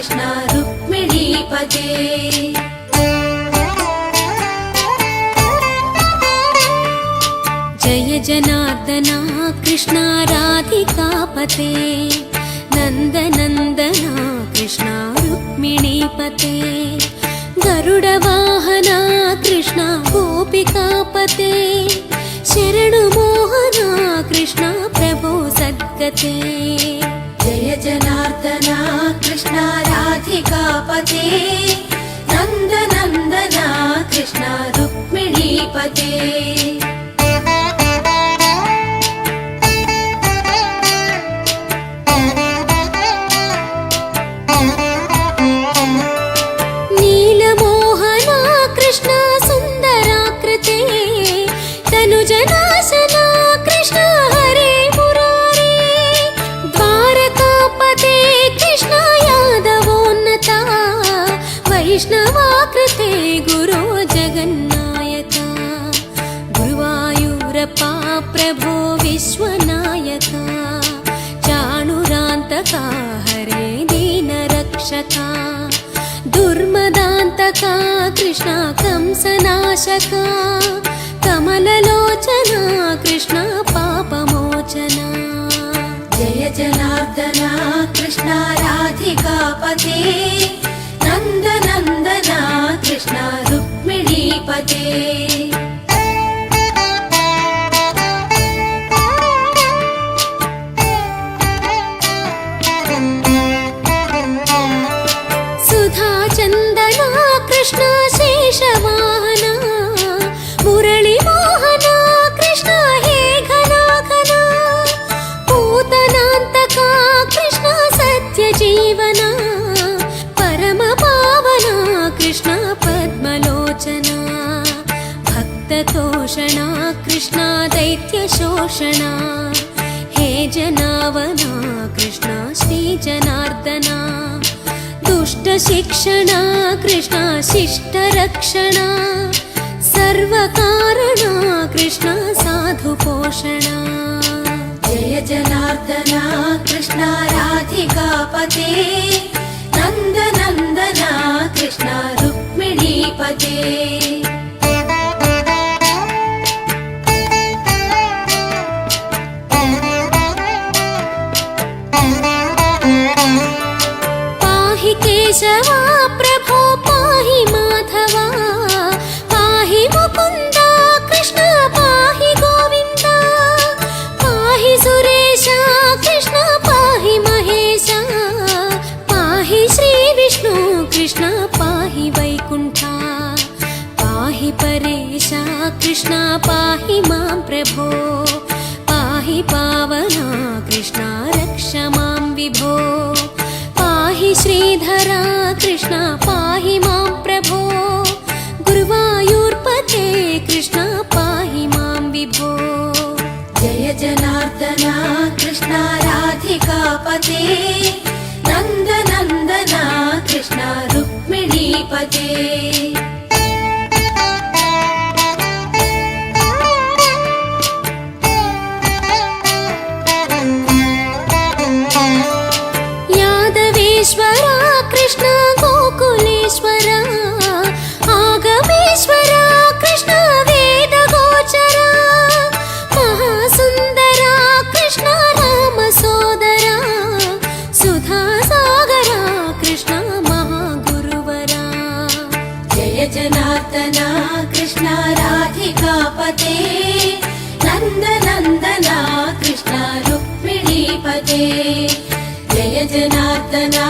कृष्ण रुक्मिणीपते। जय जनार्दना कृष्ण राधिकापते, नन्दनन्दना कृष्ण रुक्मिणीपते। गरुडवाहना कृष्ण गोपिकापते, शरणु मोहना कृष्ण प्रभो सद्गते। जय जनार्दना कृष्ण राधिकापते, नन्दनन्दना कृष्ण रुक्मिणीपते। नीलमोहना कृष्ण सुन्दराकृते, तनुजनाशना कृष्ण हरे मुरारे। द्वारकापते कृष्ण यादवोन्नता, वैष्णवाकृते गुरो जगन्नायका। गुरुवायूरप्पा प्रभो विश्वनायका, चाणुरान्तका हरे दीनरक्षका। दुर्मदान्तका कृष्ण कंसनाशका, कमललोचना कृष्ण पापमोचना। जय जनार्दना कृष्ण राधिकापते, नन्दनन्दना कृष्ण रुक्मिणीपते। चन्दना कृष्ण शेषवाहना, मुरळीमोहना कृष्ण हे घना घना। पूतनान्तका कृष्ण सत्यजीवना, परमपावना कृष्ण पद्मलोचना। भक्ततोषणा कृष्ण दैत्यशोषणा, हे जनावना कृष्ण श्रीजनार्दना। दुष्टशिक्षणा कृष्ण शिष्टरक्षणा, सर्वकारणा कृष्ण साधुपोषणा। जय जनार्दना कृष्ण राधिकापते, नन्दनन्दना कृष्ण रुक्मिणीपते। केशवा प्रभो पाहि माधवा, पाहि मुकुन्दा कृष्ण पाहि गोविन्दा। पाहि सुरेशा कृष्ण पाहि महेशा, पाहि श्रीविष्णु कृष्ण पाहि वैकुण्ठा। पाहि परेशा कृष्ण पाहि मां प्रभो, पाहि पावना कृष्ण रक्ष मां विभो। पाहि श्रीधरा कृष्ण पाहि मां प्रभो, गुरुवायूर्पते कृष्ण पाहि मां विभो। जय जनार्दना कृष्ण राधिकापते, नन्दनन्दना कृष्ण रुक्मिणीपते। यादवेश्वरा कृष्ण गोकुलेश्वरा, आगमेश्वरा कृष्ण वेदगोचरा। महासुन्दरा कृष्ण रामसोदरा, सुधासागरा कृष्ण महागुरुवरा। जय जनार्दना कृष्ण राधिकापते, नन्दनन्दना कृष्ण रुक्मिणीपते। जय जनार्दना।